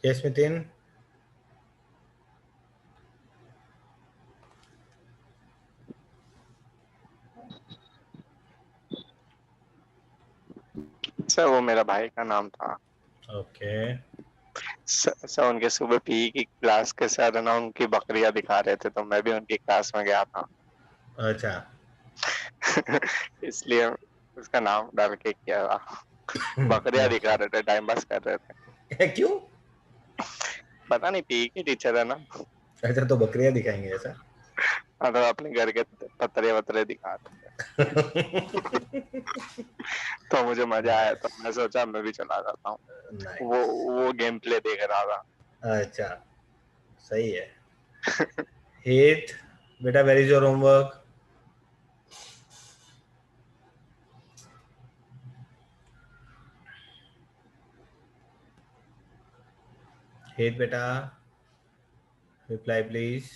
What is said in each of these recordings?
Yes, Nitin. Sir वो मेरा भाई का नाम था। Okay. सर उनके सुबह पीई की क्लास के सर ना उनकी बकरियां दिखा रहे थे, तो मैं भी उनकी क्लास में गया था। अच्छा। इसलिए उसका नाम डाल के किया था। बकरियां दिखा अच्छा। रहे थे, टाइम पास कर रहे थे। क्यों? पता नहीं, पीई की टीचर है ना। अच्छा, तो बकरियां दिखाएंगे ऐसा? मतलब अपने घर के पतरे वतरे दिखा रहे थे। तो मुझे मजा आया, तो मैं सोचा मैं भी चला जाता हूँ। वो नाइस। वो गेम प्ले देख रहा था। अच्छा, सही है। हेत, बेटा, वेर इज योर होमवर्क? हेत बेटा, रिप्लाई प्लीज।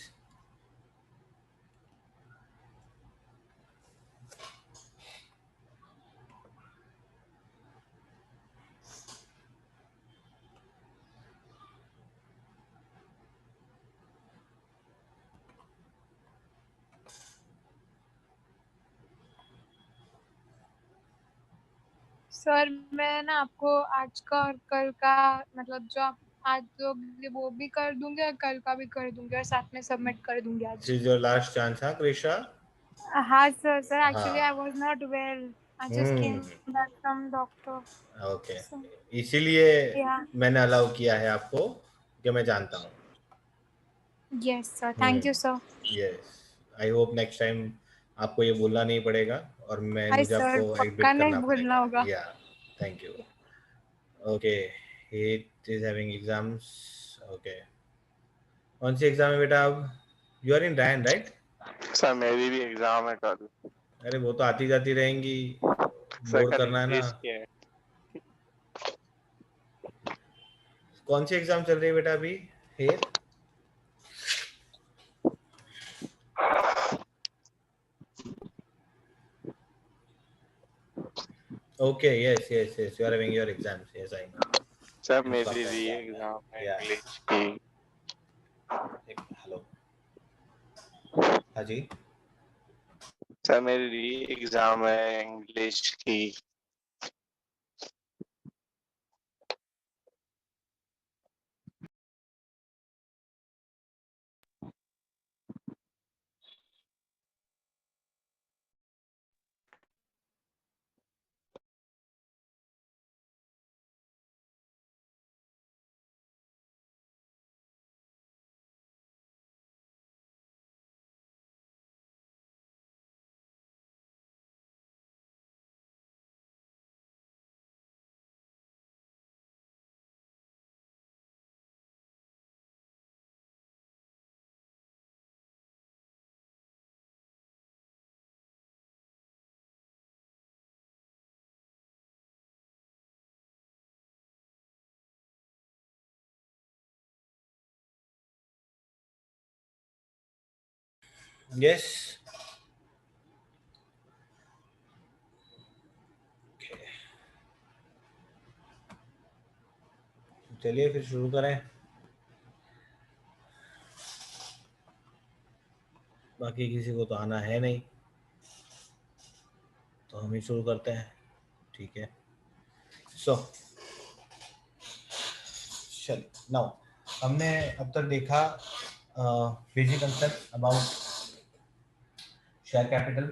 सर मैं ना आपको आज का और कल का मतलब जो आप आज जो वो भी कर दूंगी और कल का भी कर दूंगी और साथ में सबमिट कर दूंगी आज। This is your last chance, हाँ कृषा? हाँ सर, सर एक्चुअली आई हाँ। Was not well, I just came back from doctor. Okay, so इसीलिए या मैंने अलाउ किया है आपको, कि मैं जानता हूँ। Yes sir, thank you sir. Yes. I hope next time आपको ये बोलना नहीं पड़ेगा, और हाय मुझे सर, आपको पक्का एडमिट नहीं करना भूलना पड़ेगा। होगा। या, thank you. Okay, it is having exams. Okay, कौन सी एग्जाम है बेटा अब? यू आर इन रैन, राइट? सर मेरी भी एग्जाम है कल। अरे वो तो आती जाती रहेंगी, सर बोर कल करना है ना। इंग्लिश के है। कौन सी एग्जाम चल रही है बेटा अभी? हेत? Okay, yes yes yes, you are having your exams, yes I know. Sir उसका मेरी आपका री एग्जाम है। एग्जाम है या, इंग्लिश की। हेलो। हाँ जी। सर मेरी री एग्जाम है इंग्लिश की। यस। चलिए फिर शुरू करें। बाकी किसी को तो आना है नहीं, तो हम ही शुरू करते हैं। ठीक है। सो चल नाउ, हमने अब तक देखा basic concept about share capital.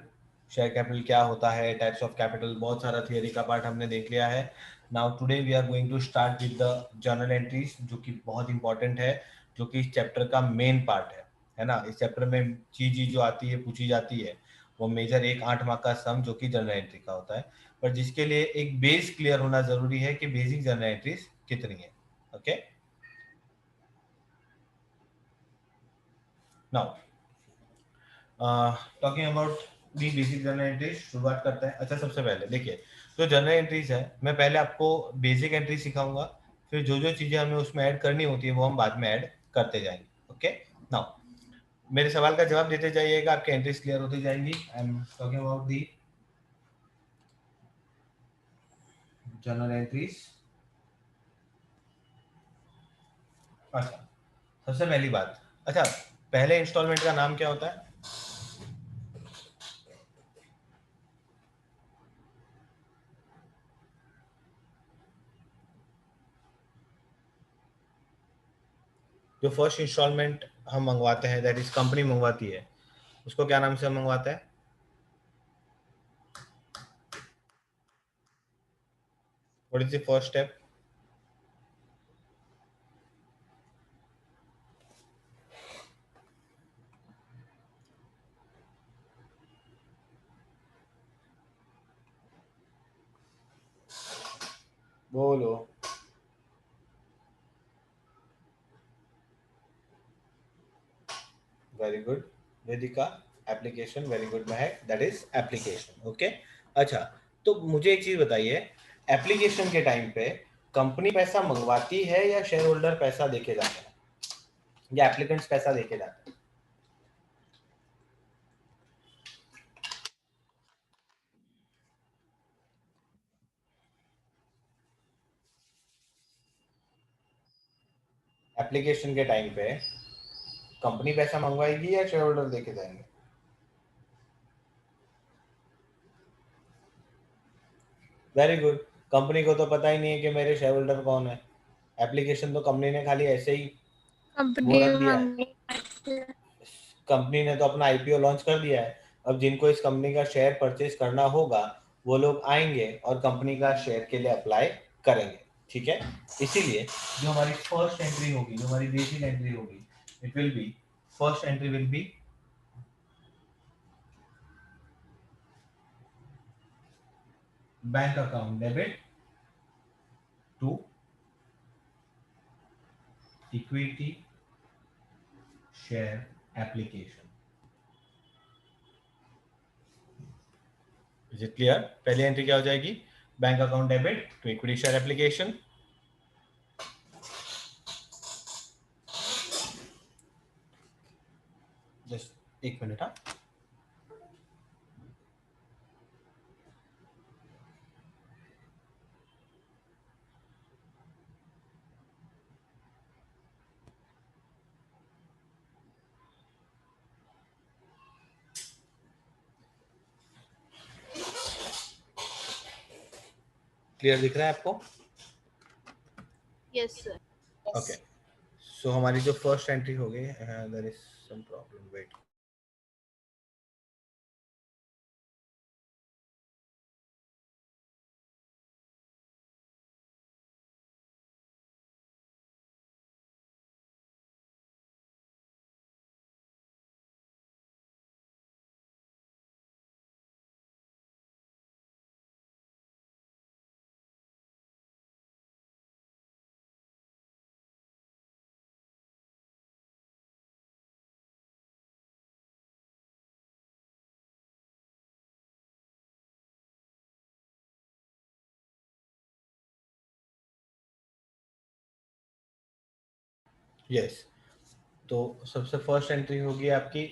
Share capital क्या होता है, टाइप्स ऑफ कैपिटल, बहुत सारा थियरी का पार्ट हमने देख लिया है। Now today we are going to start with the journal entries, जो कि बहुत इंपॉर्टेंट है, जो कि इस चैप्टर का मेन पार्ट है ना। इस चैप्टर में चीज जो आती है, पूछी जाती है, वो मेजर एक 8 मार्क का सम जो कि जर्नल एंट्री का होता है। पर जिसके लिए एक बेस क्लियर होना जरूरी है कि बेसिक जर्नल एंट्रीज कितनी है। Okay, now talking about the basic journal entries, शुरुआत करते हैं। अच्छा, सबसे पहले देखिए, जो जर्नल एंट्रीज है, मैं पहले आपको बेसिक एंट्री सिखाऊंगा, फिर जो जो चीजें हमें उसमें ऐड करनी होती है वो हम बाद में ऐड करते जाएंगे। ओके, नाउ मेरे सवाल का जवाब देते जाइएगा, आपके एंट्रीज क्लियर होती जाएंगी। I am talking about the journal entries. अच्छा, सबसे पहली बात, अच्छा पहले इंस्टॉलमेंट का नाम क्या होता है? जो फर्स्ट इंस्टॉलमेंट हम मंगवाते हैं, दैट इज कंपनी मंगवाती है, उसको क्या नाम से हम मंगवाते हैं? What is the first step? बोलो। Very good Vedika, application, very good Mahak, that is application. Okay, अच्छा तो मुझे एक चीज बताइए, एप्लीकेशन के टाइम पे कंपनी पैसा मंगवाती है या शेयर होल्डर पैसा देके जाता है, या एप्लीकेंट्स पैसा देके जाता है? एप्लीकेशन के टाइम पे कंपनी पैसा मंगवाएगी या शेयर होल्डर देके जाएंगे? वेरी गुड, कंपनी को तो पता ही नहीं है कि मेरे शेयर होल्डर कौन है, एप्लीकेशन तो कंपनी ने खाली ऐसे ही वो कंपनी रख दिया है। मंगवाती है। कंपनी ने तो अपना आईपीओ लॉन्च कर दिया है, अब जिनको इस कंपनी का शेयर परचेज करना होगा वो लोग आएंगे और कंपनी का शेयर के लिए अप्लाई करेंगे, ठीक है? इसीलिए जो हमारी फर्स्ट एंट्री होगी, जो हमारी बेसिक एंट्री होगी, it will be, first entry will be bank account debit to equity share application. Is it clear? पहली एंट्री क्या हो जाएगी? Bank account debit to equity share application. Just एक मिनट। हाँ, क्लियर दिख रहा है आपको? Yes sir. ओके, सो हमारी जो फर्स्ट एंट्री हो गई, there is some problem, wait. Yes, तो सबसे फर्स्ट एंट्री होगी आपकी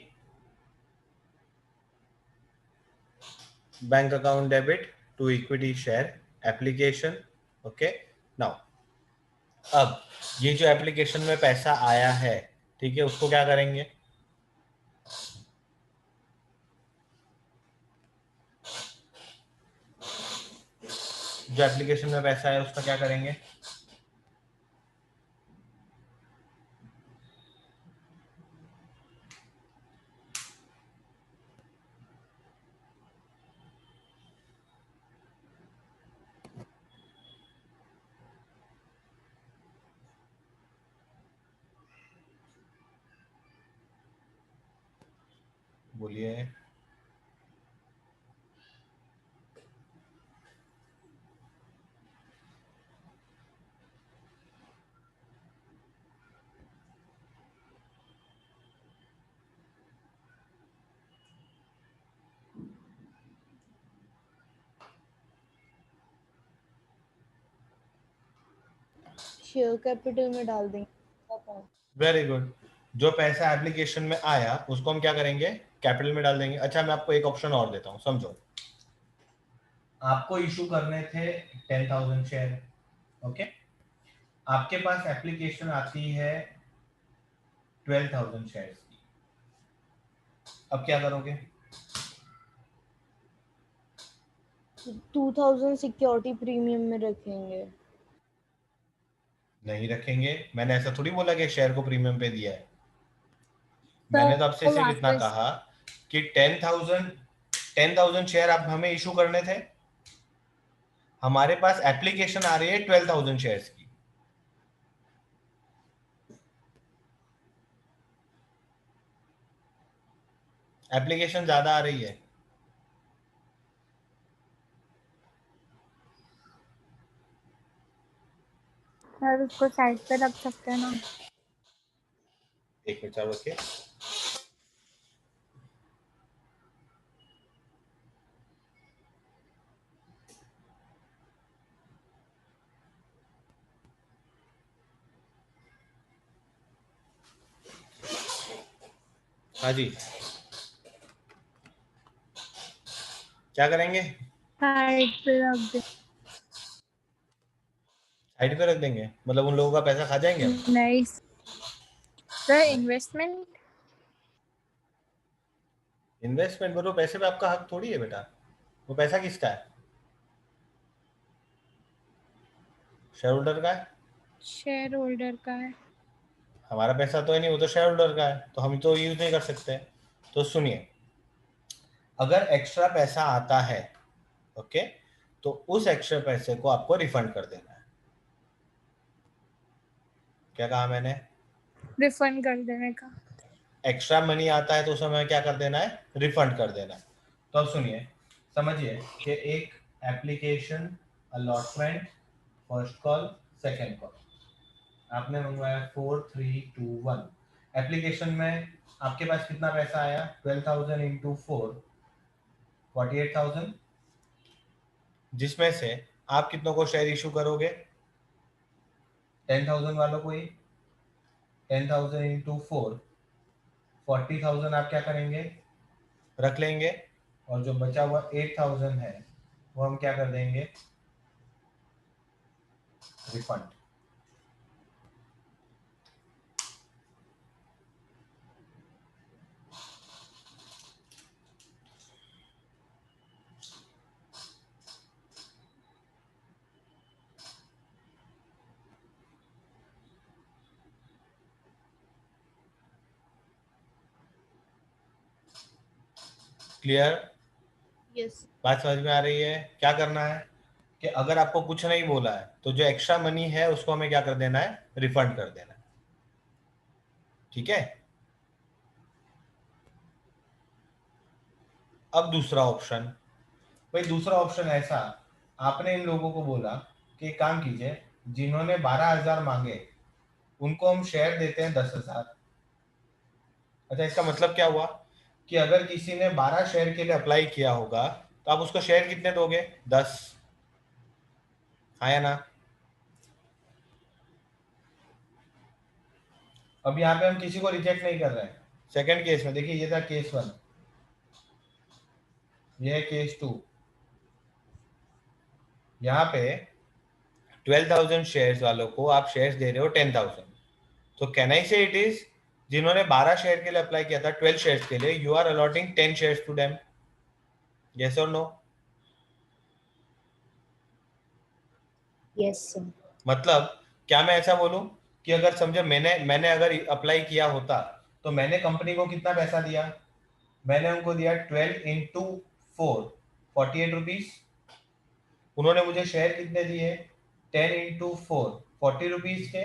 bank account debit to equity share application. Okay, now अब ये जो एप्लीकेशन में पैसा आया है, ठीक है, उसको क्या करेंगे? जो एप्लीकेशन में पैसा आया उसका क्या करेंगे? बोलिए। शेयर कैपिटल में डाल देंगे। वेरी गुड, जो पैसा एप्लीकेशन में आया उसको हम क्या करेंगे? कैपिटल में डाल देंगे। अच्छा, मैं आपको एक ऑप्शन और देता हूँ, समझो। आपको इशू करने थे 10,000 शेयर, ओके? आपके पास एप्लीकेशन आती है 12,000 शेयर्स की। अब क्या करोगे? 2000 सिक्योरिटी प्रीमियम में रखेंगे। नहीं रखेंगे, मैंने ऐसा थोड़ी बोला कि शेयर को प्रीमियम पे दिया है। मैंने तो आपसे सिर्फ इतना वापस कहा कि 10,000 शेयर आप हमें इशू करने थे, हमारे पास एप्लीकेशन आ रही है 12,000 शेयर्स की। एप्लीकेशन ज्यादा आ रही है। सर उसको साइड पे रख सकते हैं ना। एक मिनट चालू रखिए। हाँ जी, क्या करेंगे? साइड पे रख दे। साइड पे रख देंगे मतलब उन लोगों का पैसा खा जाएंगे हम? नहीं सर, इन्वेस्टमेंट। इन्वेस्टमेंट पर वो पैसे पे आपका हक थोड़ी है बेटा, वो पैसा किसका है? शेयर होल्डर का है। शेयर होल्डर का है। हमारा पैसा तो है नहीं, वो तो शेयर होल्डर का है, तो हम तो यूज नहीं कर सकते। तो सुनिए, अगर एक्स्ट्रा पैसा आता है, ओके, तो उस एक्स्ट्रा पैसे को आपको रिफंड कर देना है। क्या कहा मैंने? रिफंड कर देने का। एक्स्ट्रा मनी आता है तो उस समय क्या कर देना है? रिफंड कर देना है। तो अब सुनिए, समझिए कि एक application allotment, first call, second call, आपने मंगवाया 4321। एप्लीकेशन में आपके पास कितना पैसा आया? 12,000 इंटू 4, 48,000, जिसमें से आप कितनों को शेयर इशू करोगे? 10,000 वालों को ही। 10,000 इंटू 4, 40,000 आप क्या करेंगे? रख लेंगे, और जो बचा हुआ 8,000 है वो हम क्या कर देंगे? रिफंड। क्लियर? यस। बात समझ में आ रही है? क्या करना है कि अगर आपको कुछ नहीं बोला है तो जो एक्स्ट्रा मनी है उसको हमें क्या कर देना है? रिफंड कर देना है। ठीक है? अब दूसरा ऑप्शन, भाई दूसरा ऑप्शन ऐसा, आपने इन लोगों को बोला कि एक काम कीजिए, जिन्होंने 12,000 मांगे उनको हम शेयर देते हैं 10,000। अच्छा, इसका मतलब क्या हुआ कि अगर किसी ने 12 शेयर के लिए अप्लाई किया होगा तो आप उसको शेयर कितने दोगे? 10। हाँ या ना? अब यहाँ पे हम किसी को रिजेक्ट नहीं कर रहे हैं। सेकंड केस में देखिए, ये था केस 1, ये है केस 2। यहाँ पे 12,000 शेयर्स वालों को आप शेयर्स दे रहे हो 10,000। तो कैन आई से इट इज, जिन्होंने 12 शेयर के लिए अप्लाई किया था, 12 शेयर्स के लिए, you are allotting 10 shares to them. Yes और नो? Yes sir. मतलब क्या मैं ऐसा बोलूं कि अगर समझे मैंने अगर अप्लाई किया होता तो मैंने कंपनी को कितना पैसा दिया? मैंने उनको दिया 12 इंटू 4, 48 रुपीज। उन्होंने मुझे शेयर कितने दिए? 10 इंटू 4, 40 रुपीज के।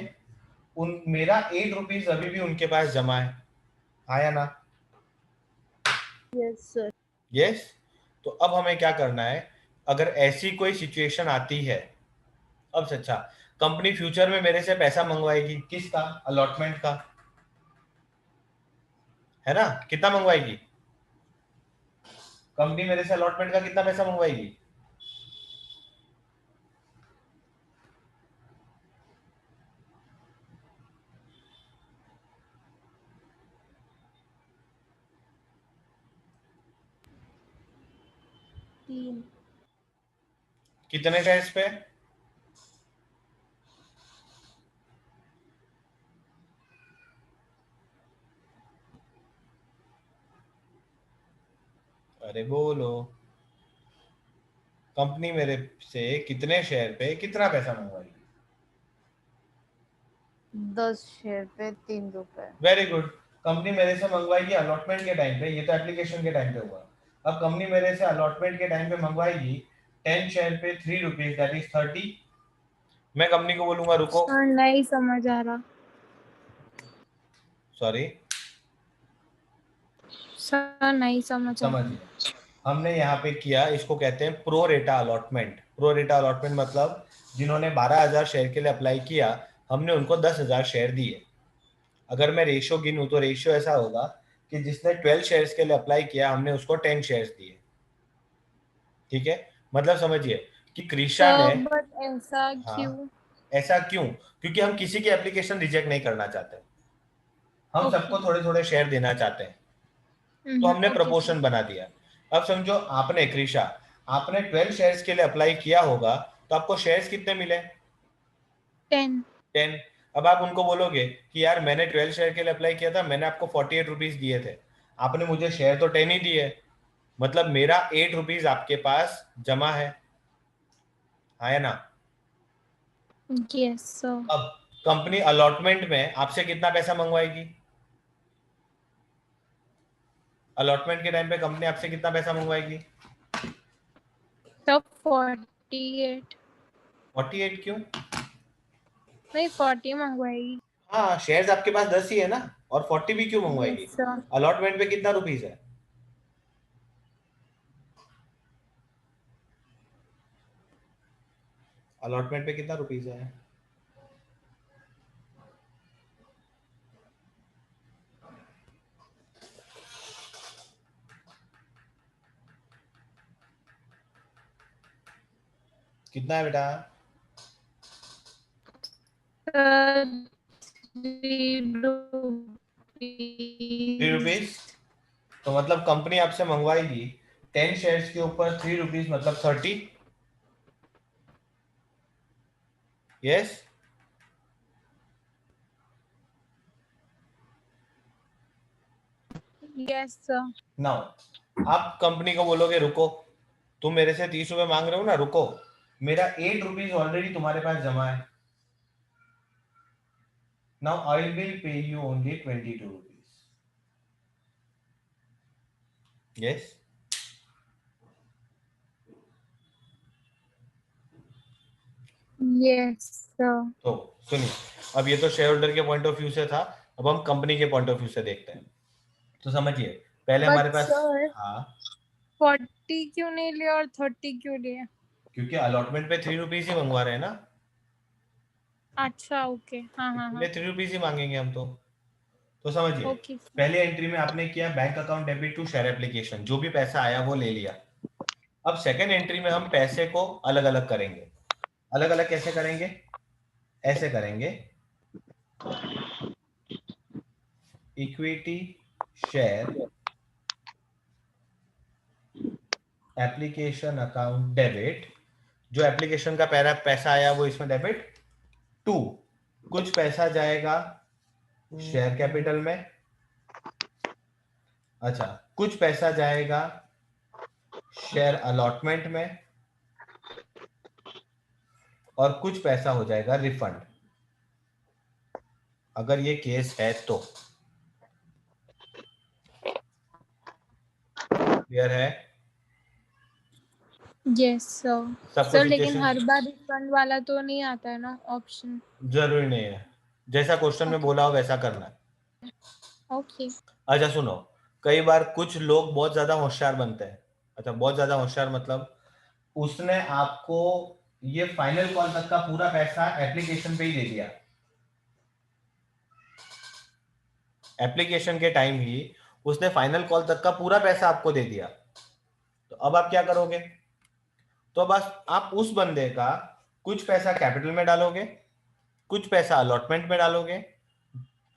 उन मेरा 8 रुपीज अभी भी उनके पास जमा है। आया ना? Yes sir. यस। तो अब हमें क्या करना है, अगर ऐसी कोई सिचुएशन आती है, अब अच्छा, कंपनी फ्यूचर में मेरे से पैसा मंगवाएगी, किसका? अलॉटमेंट का, है ना? कितना मंगवाएगी कंपनी मेरे से? अलॉटमेंट का कितना पैसा मंगवाएगी? तीन। कितने शेयर्स पे? अरे बोलो, कंपनी मेरे से कितने शेयर पे कितना पैसा मंगवाएगी? 10 शेयर पे 3 रुपए। Very good. कंपनी मेरे से मंगवाएगी अलॉटमेंट के टाइम पे, ये तो एप्लीकेशन के टाइम पे हुआ। अब कंपनी मेरे से अलॉटमेंट के टाइम पे मंगवाएगी 10 शेयर पे 3 रुपीज, दैट इज 30। मैं कंपनी को बोलूंगा रुको, सर नहीं समझ आ रहा। सॉरी, सर नहीं समझ आ रहा। समझिए हमने यहाँ पे किया, इसको कहते हैं प्रो रेटा अलॉटमेंट। प्रो रेटा अलॉटमेंट मतलब जिन्होंने 12,000 शेयर के लिए अप्लाई किया, हमने उनको 10,000 शेयर दिए। अगर मैं रेशियो गिनूं तो रेशियो ऐसा होगा कि जिसने 12 शेयर्स के लिए अप्लाई किया, हमने उसको 10 शेयर्स दिए। ठीक है, मतलब समझिए कि कृषा ने, सर बट ऐसा हाँ क्यों? ऐसा क्यों? क्योंकि हम किसी की एप्लीकेशन रिजेक्ट नहीं करना चाहते, हम ओके। सबको थोड़े थोड़े शेयर देना चाहते हैं, तो हमने ओके सर। प्रपोर्शन बना दिया। अब समझो आपने कृषा, आपने 12 शेयर्स के लिए अप्लाई किया होगा, तो आपको शेयर्स कितने मिले? 10। 10। अब आप उनको बोलोगे कि यार मैंने 12 शेयर के लिए अप्लाई किया था, मैंने आपको 48 रुपीज दिए थे, आपने मुझे शेयर तो 10 ही दिए, मतलब मेरा 8 रुपीज आपके पास जमा है ना? Yes sir. अब कंपनी अलॉटमेंट में आपसे कितना पैसा मंगवाएगी? अलॉटमेंट के टाइम पे कंपनी आपसे कितना पैसा मंगवाएगी? सर 48। 48 क्यों? नहीं 40 मंगवाएगी। हाँ, शेयर्स आपके पास 10 ही है ना, और 40 भी क्यों यस मंगवाएगी? सर। अलॉटमेंट पे कितना रुपीस है? अलॉटमेंट पे कितना रुपीस है? कितना है बेटा? 3 रुपीस। तो मतलब कंपनी आपसे मंगवाएगी 10 शेयर्स के ऊपर 3 रुपीस, मतलब 30। यस। Yes sir. नाउ आप कंपनी को बोलोगे रुको, तुम मेरे से 30 रुपए मांग रहे हो ना, रुको, मेरा 8 रुपीज ऑलरेडी तुम्हारे पास जमा है। Now I will pay you only 22 rupees. Yes. Yes sir. तो सुनिए, अब ये तो शेयर होल्डर के पॉइंट ऑफ व्यू से था, अब हम कंपनी के पॉइंट ऑफ व्यू से देखते हैं। तो समझिए, पहले बट हमारे पास, सर हाँ 40 क्यों नहीं लिया और 30 क्यों लिया? क्योंकि अलॉटमेंट पे 3 रुपीज ही मंगवा रहे हैं ना, अच्छा ओके। हाँ हाँ हाँ। इसलिए 3 रुपीज ही मांगेंगे हम तो समझिए, ओके सर। पहले एंट्री में आपने किया bank account debit to share application, जो भी पैसा आया वो ले लिया। अब सेकेंड एंट्री में हम पैसे को अलग अलग करेंगे। अलग अलग कैसे करेंगे? ऐसे करेंगे, equity share application account debit, जो एप्लीकेशन का पहला पैसा आया वो इसमें डेबिट टू, कुछ पैसा जाएगा शेयर कैपिटल में, अच्छा कुछ पैसा जाएगा शेयर अलॉटमेंट में, और कुछ पैसा हो जाएगा रिफंड, अगर ये केस है तो। क्लियर है? Yes sir. सबको सर लेकिन सिचुएशन हर बार रिफंड वाला तो नहीं आता है ना ऑप्शन? जरूरी नहीं है, जैसा क्वेश्चन में बोला हो वैसा करना है। ओके। अच्छा सुनो, कई बार कुछ लोग बहुत ज्यादा होशियार बनते हैं। अच्छा बहुत ज्यादा होशियार मतलब उसने आपको ये फाइनल कॉल तक का पूरा पैसा एप्लीकेशन पे ही दे दिया, एप्लीकेशन के टाइम ही उसने फाइनल कॉल तक का पूरा पैसा आपको दे दिया। तो अब आप क्या करोगे? तो बस आप उस बंदे का कुछ पैसा कैपिटल में डालोगे, कुछ पैसा अलॉटमेंट में डालोगे।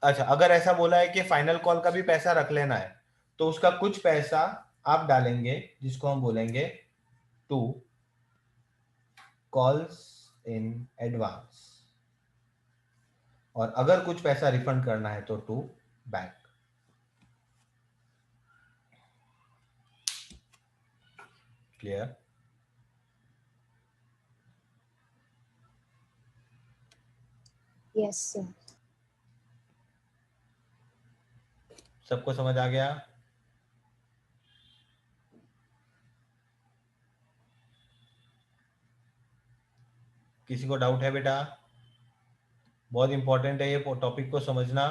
अच्छा अगर ऐसा बोला है कि फाइनल कॉल का भी पैसा रख लेना है, तो उसका कुछ पैसा आप डालेंगे, जिसको हम बोलेंगे टू कॉल्स इन एडवांस, और अगर कुछ पैसा रिफंड करना है तो to bank. Clear? Yes, sir. सबको समझ आ गया? किसी को डाउट है बेटा? बहुत इंपॉर्टेंट है ये टॉपिक को समझना।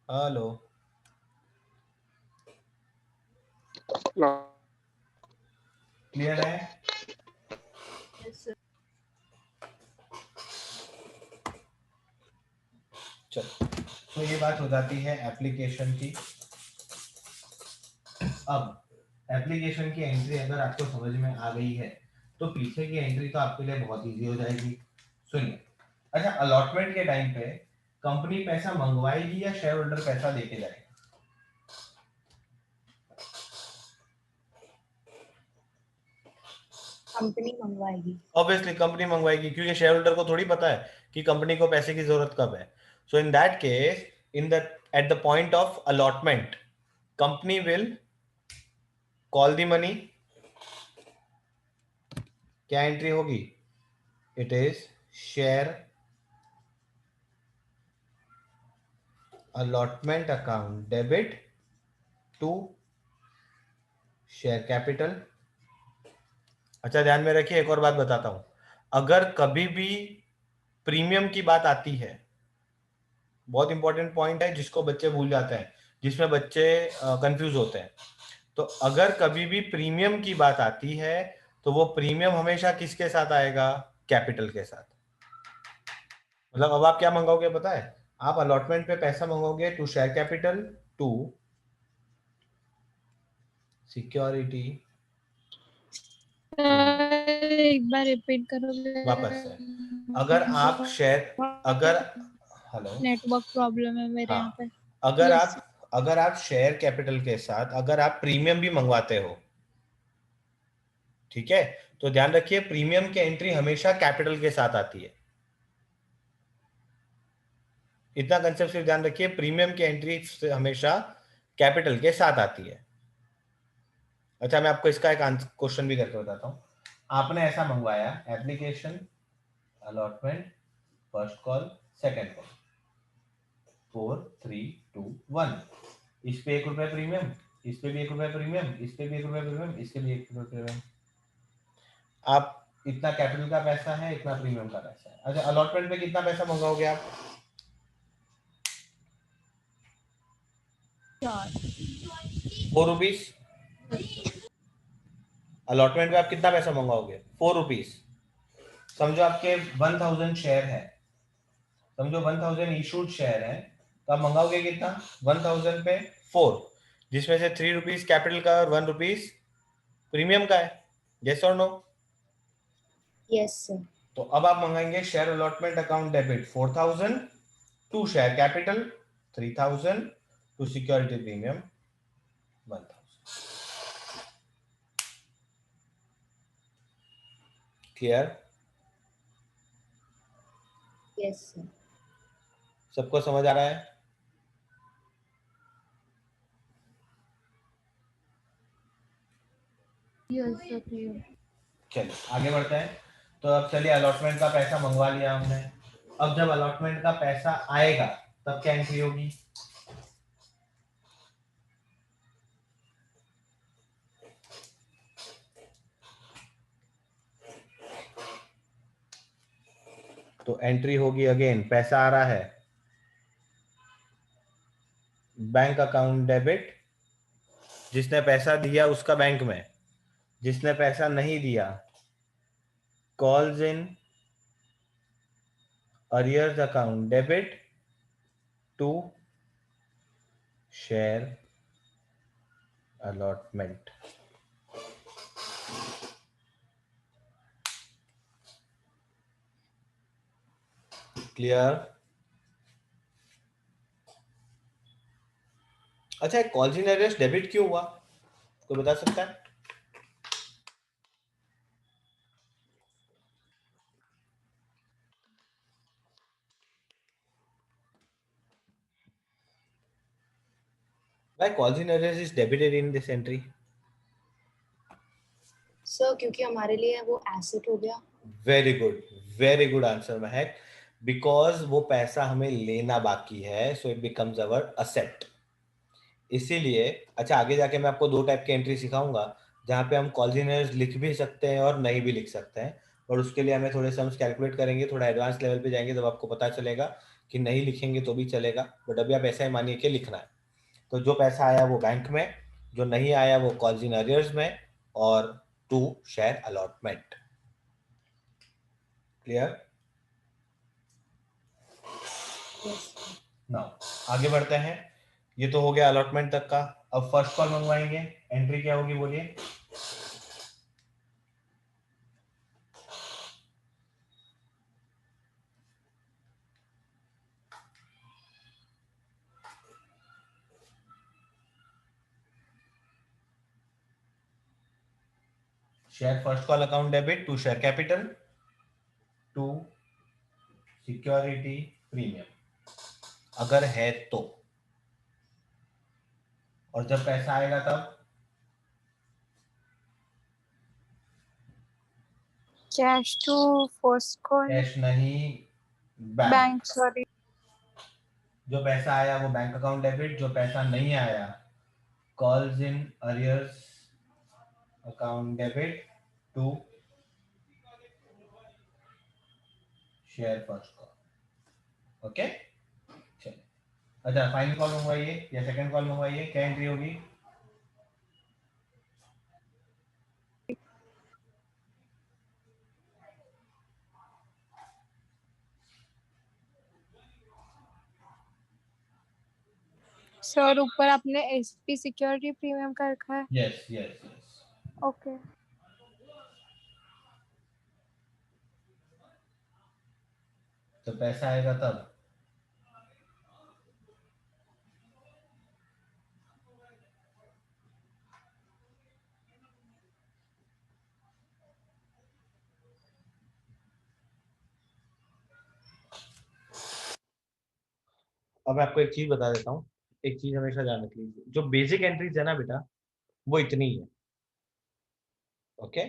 हेलो, क्लियर है? Yes, sir. चलो, तो ये बात हो जाती है एप्लीकेशन की। अब एप्लीकेशन की एंट्री अगर आपको समझ में आ गई है तो पीछे की एंट्री तो आपके लिए बहुत इजी हो जाएगी। सुनिए, अच्छा, अलॉटमेंट के टाइम पे कंपनी पैसा मंगवाएगी या शेयर होल्डर पैसा देके जाएगा? कंपनी मंगवाएगी। ऑब्वियसली कंपनी मंगवाएगी, क्योंकि शेयर होल्डर को थोड़ी पता है कि कंपनी को पैसे की जरूरत कब है। So in that case, in the at the point of allotment, company will call the money. क्या एंट्री होगी? It is share allotment account debit to share capital. अच्छा, ध्यान में रखिए, एक और बात बताता हूं। अगर कभी भी प्रीमियम की बात आती है, बहुत इंपॉर्टेंट पॉइंट है जिसको बच्चे भूल जाते हैं, जिसमें बच्चे कंफ्यूज होते हैं। तो अगर कभी भी प्रीमियम की बात आती है तो वो प्रीमियम हमेशा किसके साथ आएगा? कैपिटल के साथ। मतलब अब आप क्या मंगाओगे पता है? आप अलॉटमेंट पे पैसा मंगोगे to share capital to security. एक बार रिपीट करोगे? वापस से, अगर आप शेयर, अगर, हेलो, नेटवर्क प्रॉब्लम है मेरे यहाँ हाँ, पे। अगर Yes. आप शेयर कैपिटल के साथ अगर आप प्रीमियम भी मंगवाते हो, ठीक है, तो ध्यान रखिए प्रीमियम की एंट्री हमेशा कैपिटल के साथ आती है। इतना कंसेप्ट सिर्फ ध्यान रखिए, प्रीमियम की एंट्री हमेशा कैपिटल के साथ आती है। अच्छा, मैं आपको इसका एक क्वेश्चन भी करके बताता हूँ। आपने ऐसा मंगवाया, application allotment first call second call 4 3 2 1, इस पे 1 रुपया प्रीमियम, इस पे भी 1 रुपया प्रीमियम, इस पे भी 1 रुपया प्रीमियम, इसके भी 1 रुपया प्रीमियम। आप इतना कैपिटल का पैसा है, इतना प्रीमियम का पैसा है। अच्छा, अलॉटमेंट पे कितना पैसा मंगाओगे आप? 4 रुपीज। अलॉटमेंट पे आप कितना पैसा मंगाओगे? 4 रुपीज। समझो आपके 1000 शेयर है, समझो 1000 इशूड शेयर है, तो आप मंगाओगे कितना? 1000 पे 4, जिसमें से 3 रुपीज कैपिटल का और 1 रुपीज प्रीमियम का है। यस और नो? Yes, sir. तो अब आप मंगाएंगे share allotment account debit 4000 to share capital 3000 to security premium 1000। Clear? Yes, sir. सबको समझ आ रहा है? Yes, sir. Clear. चलिए आगे बढ़ते हैं। तो अब चलिए, अलॉटमेंट का पैसा मंगवा लिया हमने। अब जब अलॉटमेंट का पैसा आएगा तब क्या एंट्री होगी? तो एंट्री होगी, अगेन पैसा आ रहा है, बैंक अकाउंट डेबिट, जिसने पैसा दिया उसका बैंक में, जिसने पैसा नहीं दिया calls in arrears account debit to share allotment. Clear? अच्छा, कॉल्स इन अरियर्स डेबिट क्यों हुआ, कोई बता सकता है? Why calls in arrears is debited in this entry? Sir क्योंकि हमारे लिए वो एसेट हो गया. Very good answer Mahak. Because वो पैसा हमें लेना बाकी है, so it becomes our asset. इसीलिए अच्छा, आगे जाके मैं आपको 2 टाइप के एंट्री सिखाऊंगा जहाँ पे हम कॉल्स इन एरर्स लिख भी सकते हैं और नहीं भी लिख सकते हैं, और उसके लिए हमें थोड़े सम्स कैलकुलेट करेंगे, थोड़ा एडवांस लेवल पे जाएंगे तब आपको पता चलेगा कि नहीं लिखेंगे तो भी चलेगा, बट अभी आप ऐसा ही मानिए कि लिखना है. तो जो पैसा आया वो बैंक में, जो नहीं आया वो कॉल्स इन अरियर्स में, और 2 शेयर अलॉटमेंट. क्लियर? नाउ आगे बढ़ते हैं. ये तो हो गया अलॉटमेंट तक का. अब फर्स्ट कॉल मंगवाएंगे. एंट्री क्या होगी बोलिए? Share first call account debit to share capital to security premium, अगर है तो. और जब पैसा आएगा तब cash to first call. Cash नहीं, बैंक. Bank sorry. जो पैसा आया वो बैंक अकाउंट डेबिट, जो पैसा नहीं आया calls in arrears account debit to share first call. Okay. चलिए, अच्छा फाइनल कॉल मंगवाइए या सेकंड कॉल मंगवाइए. क्या एंट्री होगी? सर ऊपर आपने एसपी सिक्योरिटी प्रीमियम का रखा है. Yes yes yes. ओके. तो पैसा आएगा तब. अब मैं आपको एक चीज बता देता हूँ. एक चीज हमेशा ध्यान रख लीजिए, जो बेसिक एंट्रीज है ना बेटा, वो इतनी ही है. ओके.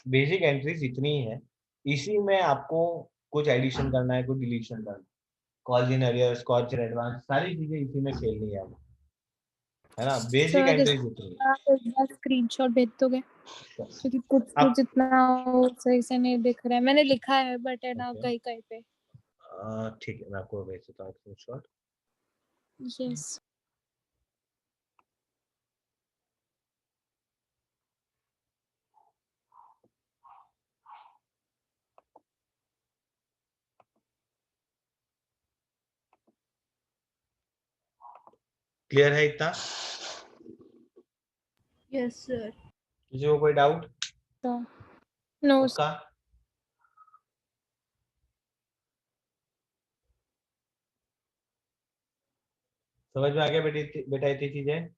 बेसिक एंट्रीज इतनी ही है. इसी में आपको कुछ एडिशन करना है, कुछ डिलीशन करना है. Calls in arrears, calls in advance, सारी चीजें इसी में खेलनी है ना. बेसिक सर एंट्रीज इतनी है. आप एक बार स्क्रीनशॉट भेज दोगे क्योंकि कुछ आप कुछ इतना सही से नहीं दिख रहा है. मैंने लिखा है बट है ना Okay. कहीं कहीं पे. ठीक है, मैं आपको भेज देता हूँ स्क्रीनशॉट. यस. क्लियर है इतना? Yes sir. किसी को कोई डाउट? नो. उसका समझ में आ गया बेटा इतनी चीजें?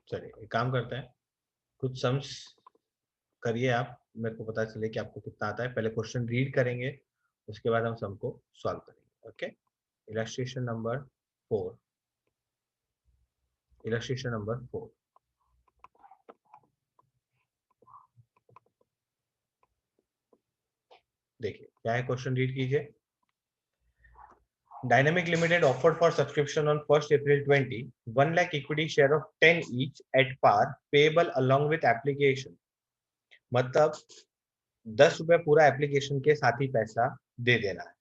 चलिए एक काम करते हैं, कुछ सम्स करिए आप, मेरे को पता चले कि आपको कितना आता है. पहले क्वेश्चन रीड करेंगे, उसके बाद हम सम को सॉल्व करेंगे. Okay. Illustration number 4. Illustration number 4. देखिए क्या है, क्वेश्चन रीड कीजिए. Dynamic Limited offered for subscription on 1st April 20, 1 lakh equity share of 10 each at par payable along with application. मतलब 10 रुपए पूरा एप्लीकेशन के साथ ही पैसा दे देना है.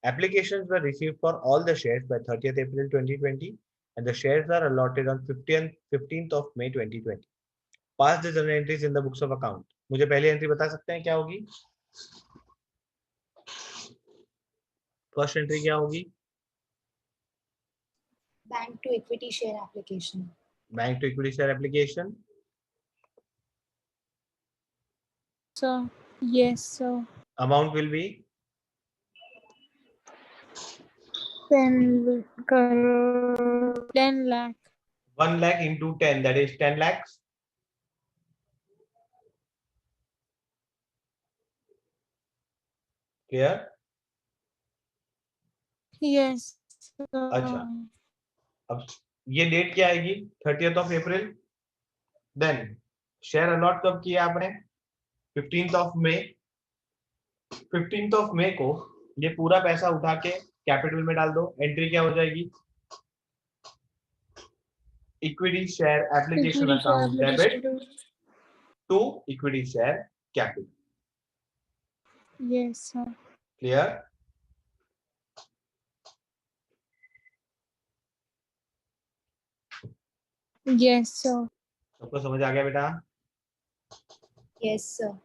Applications were received for all the shares by 30th April 2020 and the shares are allotted on 15th of May 2020. Pass the journal entries in the books of account. मुझे पहली एंट्री बता सकते हैं क्या होगी? फर्स्ट एंट्री क्या होगी? Bank to equity share application. Bank to equity share application. Sir. Yes, sir. Amount will be 10 crore, 10 lakh. 1 lakh into 10, that is 10 lakhs. Clear? Yes, sir. अच्छा, अब ये डेट क्या आएगी? 30th of April. Then share allot कब किया आपने? 15th of May. 15th of May को ये पूरा पैसा उठा के कैपिटल में डाल दो. एंट्री क्या हो जाएगी? Equity share application Equity share account debit application. To equity share capital. Yes, sir. Clear? Yes, sir. सबको समझ आ गया बेटा? Yes, sir.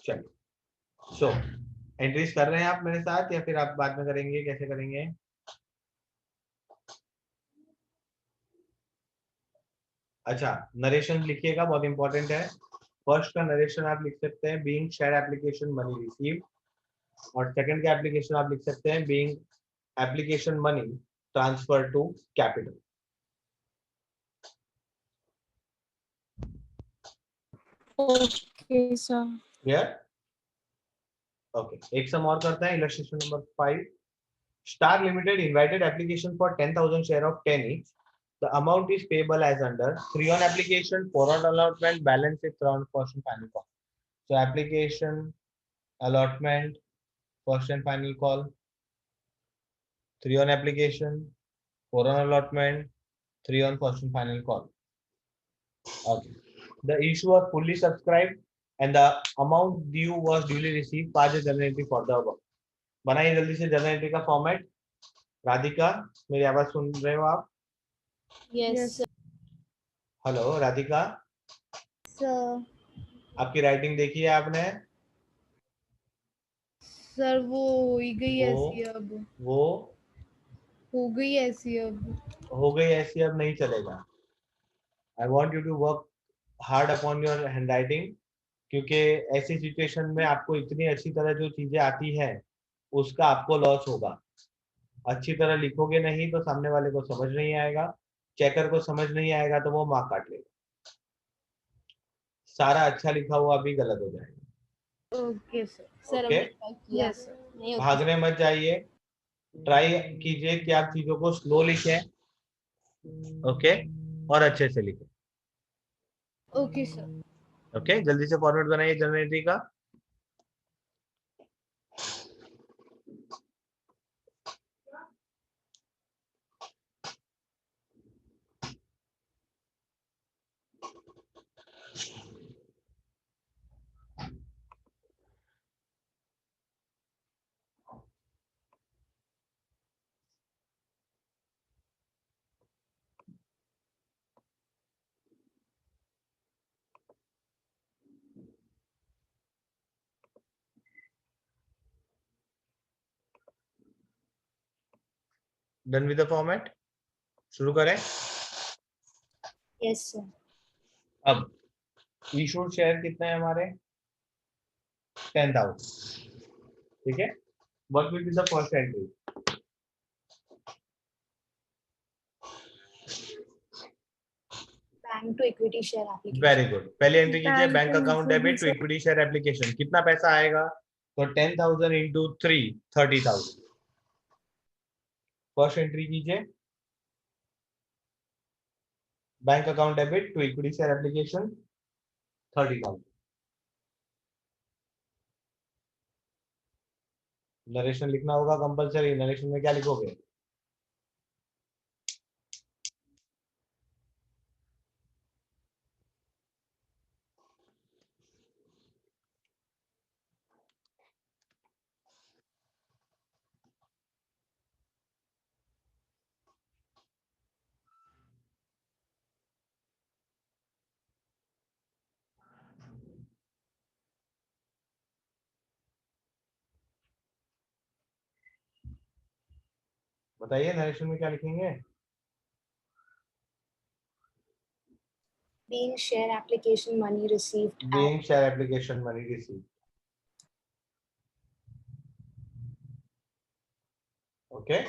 चलो, सो एंट्रीज कर रहे हैं आप मेरे साथ या फिर आप बाद में करेंगे? कैसे करेंगे? अच्छा, नरेशन लिखिएगा, बहुत इंपॉर्टेंट है. फर्स्ट का नरेशन आप लिख सकते हैं being share application money received, और सेकंड का एप्लीकेशन आप लिख सकते हैं being application money transfer to capital. Okay, sir. Clear? Okay, एक सम और करते हैं. Illustration number 5. Star limited invited application for 10,000 share of 10 each. The amount is payable as under 3 on application, 4 on allotment, balance is 3 on first and final call. So application, allotment, first and final call, 3 on application, 4 on allotment, 3 on first and final call. Okay. The issue was fully subscribed and the amount due was duly received. Pass the journal entry for the above. बनाइए जल्दी से journal entry का format. Radhika, मेरी आवाज सुन रहे हो आप? Yes, sir. Hello Radhika, Sir. आपकी राइटिंग देखी है आपने? सर वो हो ही गई वो- ऐसी अब. वो हो गई ऐसी अब. हो गई ऐसी, अब नहीं चलेगा. I want you to work hard upon your handwriting, क्योंकि ऐसी सिचुएशन में आपको इतनी अच्छी तरह जो चीजें आती है उसका आपको लॉस होगा. अच्छी तरह लिखोगे नहीं तो सामने वाले को समझ नहीं आएगा, चेकर को समझ नहीं आएगा तो वो मार्क काट लेगा. सारा अच्छा लिखा हुआ भी गलत हो जाएगा. Okay sir. सर ओके, हमने ट्राई किया. Yes sir. नहीं होता. भागने मत जाइए. ट्राई कीजिए कि आप चीजों को स्लो लिखें. ओके, और अच्छे से लिखें. Okay sir. ओके, जल्दी से फॉर्मेट बनाइए जर्नल एंट्री का. Done with the format. शुरू करें. Yes sir. अब इशूड शेयर कितने हैं हमारे? 10,000. ठीक है. What will be the first entry? Bank to equity share application. Very good. पहली एंट्री कीजिए, Bank bank to account equity debit to share. Equity share application. कितना पैसा आएगा? तो 10,000 इंटू 3, 30,000. फर्स्ट एंट्री कीजिए, bank account debit to equity share application 30,000. Narration लिखना होगा compulsory. Narration में क्या लिखोगे? बताइए नरेशन में क्या लिखेंगे? Being share application money received at Being share application money received. Okay.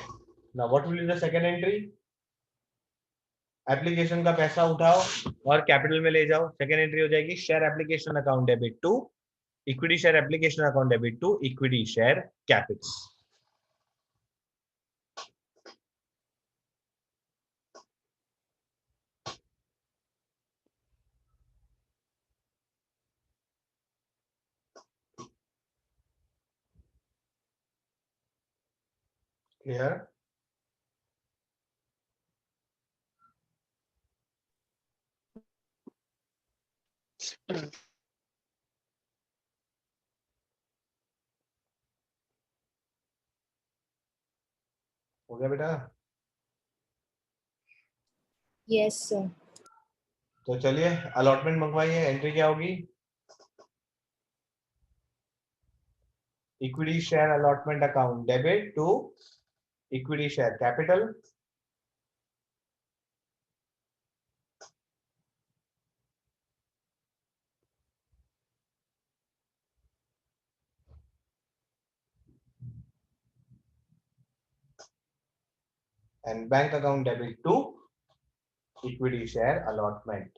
Now what will be the second entry? Application का पैसा उठाओ और कैपिटल में ले जाओ. सेकेंड एंट्री हो जाएगी share application account debit to equity share application account debit to equity share capital. Clear? हो गया बेटा? yes sir. तो चलिए अलॉटमेंट मंगवाइए. एंट्री क्या होगी? Equity share allotment account debit to equity share capital and bank account debit to equity share allotment.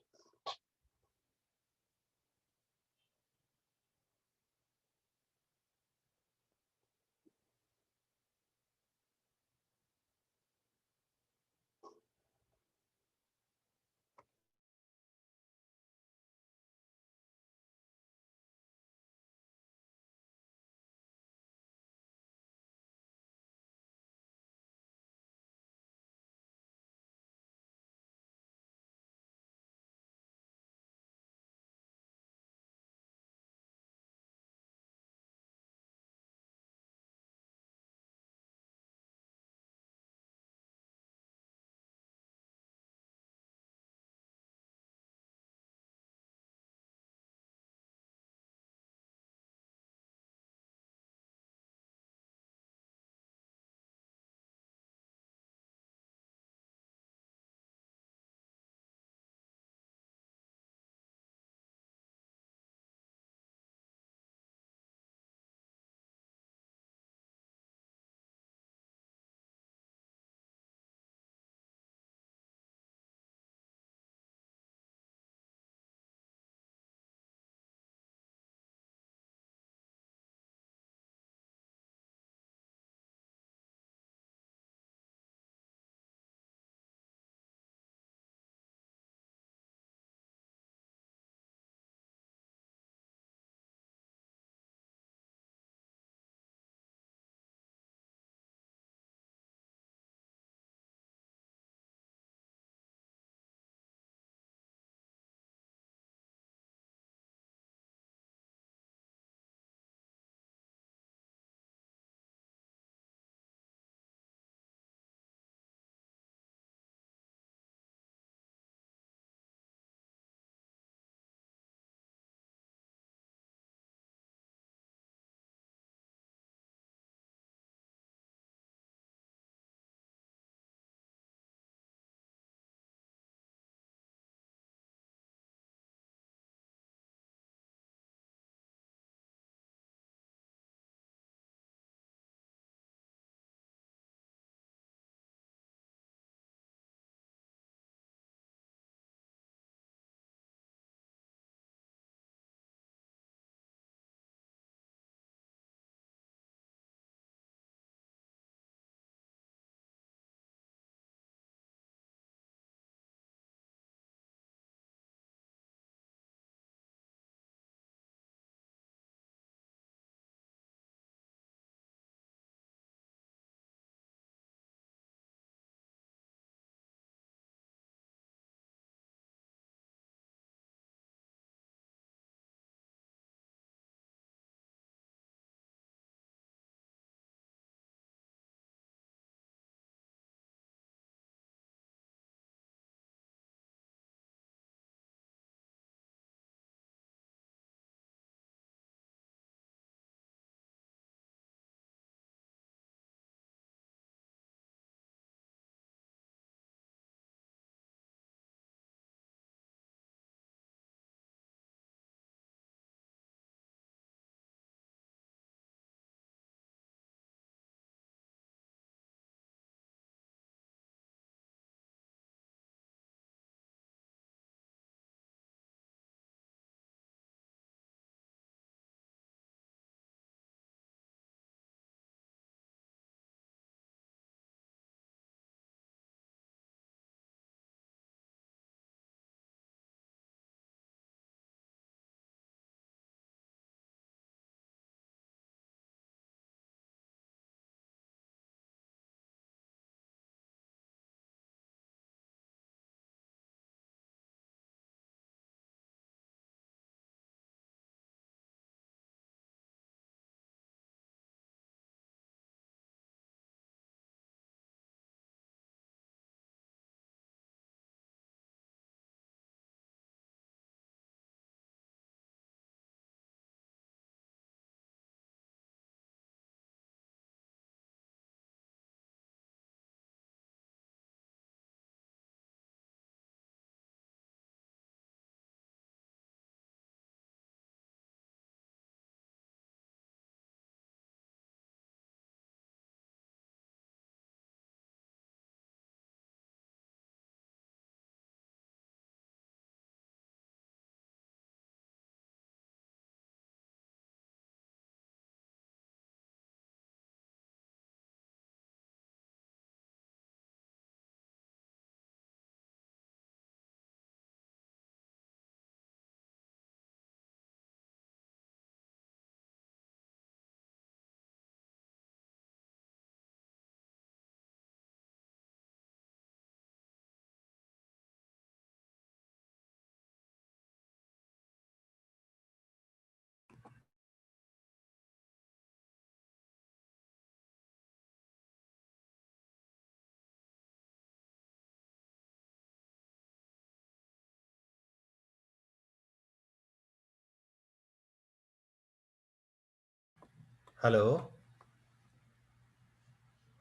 Hello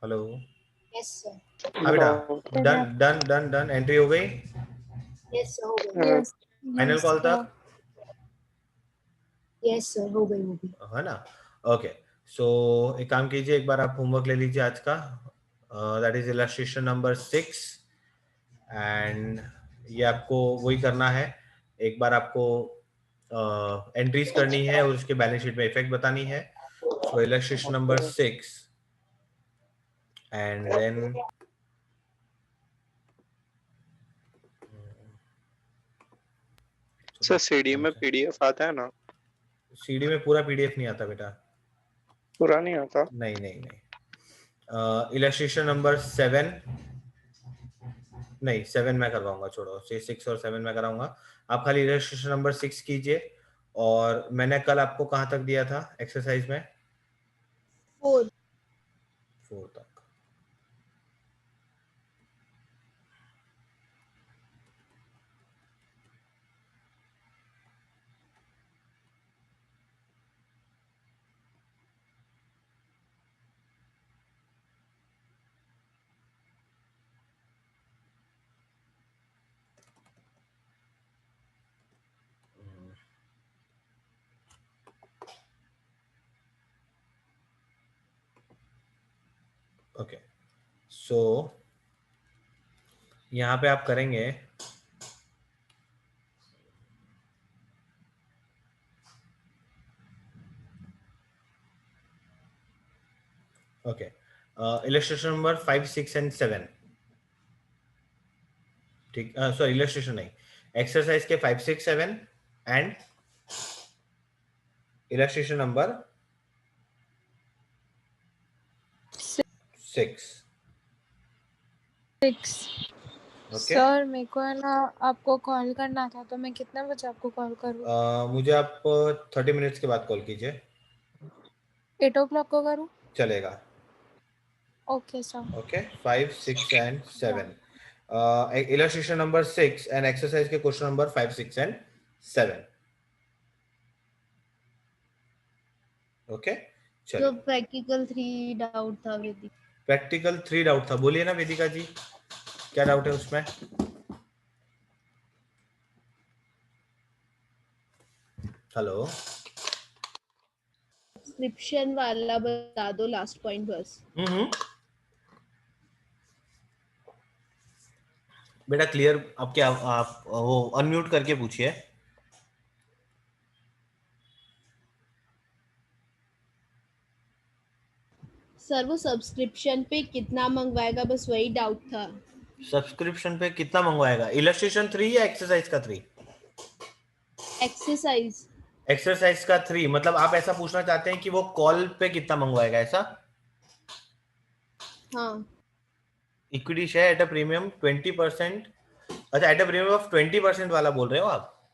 hello. Yes sir. हाँ बेटा, hello. Done done done done, entry हो गई yes sir, हो गई। Yes final call तक, yes sir, हो गई होगी। है ना? ओके, सो एक काम कीजिए, एक बार आप होमवर्क ले लीजिए आज का, that is illustration number 6 and ये आपको वही करना है। एक बार आपको एंट्रीज करनी है और उसके बैलेंस शीट में इफेक्ट बतानी है। So illustration number 6 and then sir CD में पीडीएफ आता है ना? सीडी में पूरा पीडीएफ नहीं आता बेटा, पूरा नहीं आता? नहीं नहीं नहीं। इलस्ट्रेशन नंबर 7, नहीं 7 मैं करवाऊंगा, छोड़ो, 6 और 7 मैं कराऊंगा। आप खाली इलस्ट्रेशन नंबर 6 कीजिए। और मैंने कल आपको कहाँ तक दिया था एक्सरसाइज में? 4। 4 तक। ओके, सो यहाँ पे आप करेंगे ओके, इलस्ट्रेशन नंबर 5, 6 एंड 7, ठीक, सॉरी इलस्ट्रेशन नहीं, एक्सरसाइज के 5, 6, 7 and illustration number 6। 6। Okay, sir मेरे को है ना आपको कॉल करना था, तो मैं कितने बजे आपको कॉल करूँ? मुझे आप 30 मिनट्स के बाद कॉल कीजिए, 8 o'clock को करूँ? चलेगा? Okay sir. Okay, 5, 6 and 7, illustration number 6 and exercise के क्वेश्चन नंबर 5, 6 एंड 7। ओके, जो चलिए। प्रैक्टिकल 3 डाउट था वेदिक। प्रैक्टिकल 3 डाउट था, बोलिए ना वेदिका जी, क्या डाउट है उसमें? हेलो, सब्सक्रिप्शन वाला बता दो, लास्ट पॉइंट बस। बेटा क्लियर, अब क्या आप वो अनम्यूट करके पूछिए। सर वो सब्सक्रिप्शन पे कितना मंगवाएगा, बस वही डाउट था। सब्सक्रिप्शन पे कितना मंगवाएगा? इलस्ट्रेशन 3 या एक्सरसाइज का 3? एक्सरसाइज। एक्सरसाइज का 3, मतलब आप ऐसा पूछना चाहते हैं कि वो कॉल पे कितना मंगवाएगा, ऐसा? हाँ equity share at a premium 20%, अच्छा एट अ प्रीमियम ऑफ 20% वाला बोल रहे हो आप?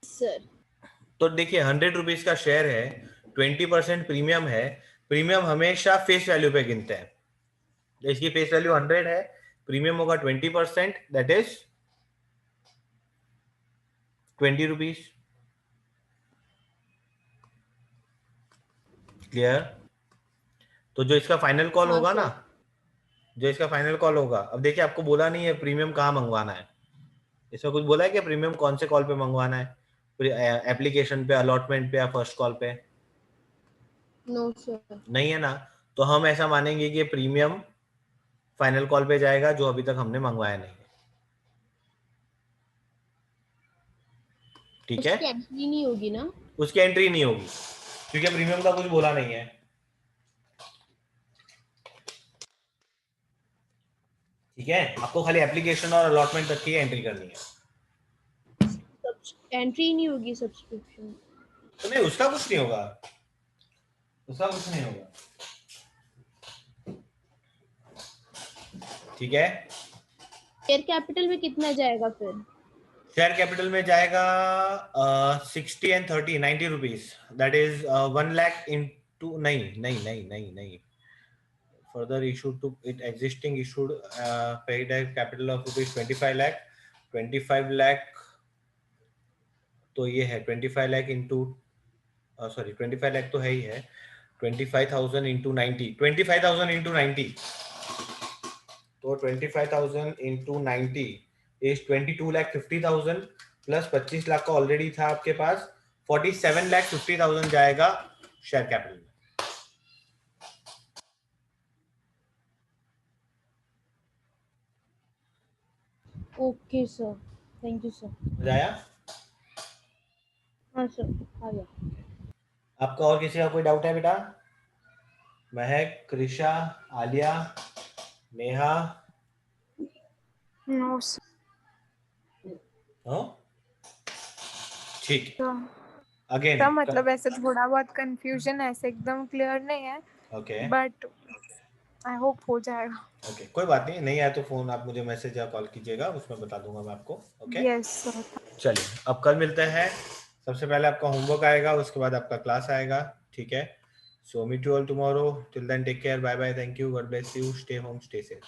सर। तो देखिए 100 रुपीज का शेयर है, 20% प्रीमियम है, प्रीमियम हमेशा फेस वैल्यू पे गिनते हैं, तो इसकी फेस वैल्यू 100 है, प्रीमियम होगा 20%, दैट इज 20 रुपीज। क्लियर? तो जो इसका फाइनल कॉल हाँ होगा ना, सर। जो इसका फाइनल कॉल होगा, अब देखिए आपको बोला नहीं है प्रीमियम कहाँ मंगवाना है, इसमें कुछ बोला है कि प्रीमियम कौन से कॉल पे मंगवाना है? एप्लीकेशन पे, अलॉटमेंट पे या फर्स्ट कॉल पे? No sir. नहीं है ना, तो हम ऐसा मानेंगे कि प्रीमियम फाइनल कॉल पे जाएगा जो अभी तक हमने मंगवाया नहीं है, ठीक है? उसकी एंट्री नहीं होगी ना? उसकी एंट्री नहीं होगी क्योंकि प्रीमियम का कुछ बोला नहीं है, ठीक है? आपको खाली एप्लीकेशन और अलॉटमेंट तक की एंट्री करनी है, एंट्री नहीं होगी सब्सक्रिप्शन। तो नहीं उसका कुछ नहीं होगा, उसका कुछ नहीं होगा, ठीक है? शेयर कैपिटल में कितना जाएगा फिर? शेयर कैपिटल में जाएगा 60 and 30, 90 rupees, that is 1 lakh into, नहीं नहीं नहीं नहीं नहीं, further issued to it existing issued paid a capital of rupees 25 lakh, 25 lakh, तो ये है 25 लाख इंटू सॉरी 25 लाख तो है ही है, 25,000 इंटू 90, 25,000 इंटू 90, तो 25,000 इंटू 90 इज 22,50,000 प्लस 25 लाख का ऑलरेडी था आपके पास, 47,50,000 जाएगा शेयर कैपिटल में। Okay sir, thank you sir. जाया हाँ सर, आ गया। आपका और किसी का कोई डाउट है बेटा? महक, कृषा, आलिया, नेहा? No sir. हाँ ठीक है। तो अगेन मतलब ऐसे थोड़ा बहुत कंफ्यूजन है, ऐसे एकदम क्लियर नहीं है, ओके बट आई होप हो जाएगा। ओके, कोई बात नहीं, नहीं आया तो फोन आप मुझे मैसेज या कॉल कीजिएगा, उसमें बता दूंगा मैं आपको। Okay yes sir. चलिए, अब कल मिलते हैं। सबसे पहले आपका होमवर्क आएगा, उसके बाद आपका क्लास आएगा, ठीक है? So meet you all tomorrow, till then take care, bye bye, thank you, God bless you, stay home, stay safe.